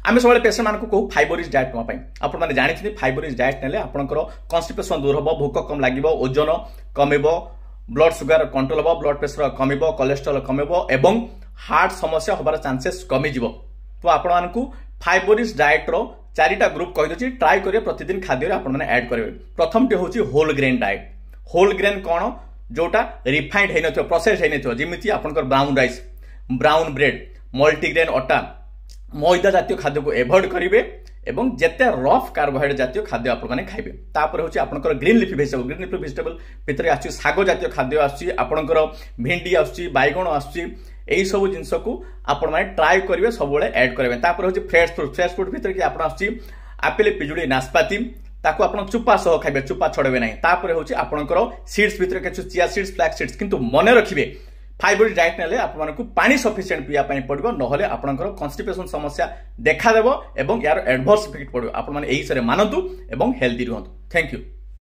आम सब पेसेंट मानक कहू फाइबर रिच डाएट नापी आपण मैंने जानी फाइबर रिच डाएट नेले आपंकर कन्स्टिपेशन दूर हम भोक कम लगे ओजन कम ब्लड सुगर कंट्रोल हम ब्लड प्रेशर कम कोलेस्ट्रॉल कम एवं हार्ट समस्या हबार चांसेस कमिज तो आपण मानक फाइबर रिच डाएट रो चारिटा ग्रुप कहीदे ट्राए करेंगे प्रतिदिन खाद्य आपने ऐड करेंगे। प्रथम टी हूँ whole grain diet. Whole grain कौन जोटा रिफाइंड है प्रोसेस है जमी आपंकर brown rice brown bread multigrain अटा मैदा जातीय खाद्य को एवॉइड करेंगे एवं जिते रफ कार्बोहाइड्रेट जातीय खाद्य आपने खाइबे। तापर हूँ आपंकर ग्रीन लिफी भेजिटेबल भितर आस खाद्य खाद्य आपंकर भिंडी आईगण आई सब जिनस को आपण मैंने ट्राए करेंगे सब ऐड करेंगे। तापर हूँ फ्रेश फ्रूट भितर कि आप आपेल पिजुड़ी नाशपाती ताको आपण चुपा सह खाइबे चुपा छड़ेबे नहीं। तापर हूँ आपंकर सीड्स भितर किछु चिया सीड्स फ्लैक्स सीड्स किंतु मन रखिबे फाइबर डाएट नेले आपको पानी सफिशिएंट पिया पड़ो ना आपंकर कन्स्टिपेशन समस्या देखा देव एवं यार एडवर्स इफेक्ट पड़ो। आपण माने एही सरे मानतु एवं हेल्दी रुहतु। Thank you.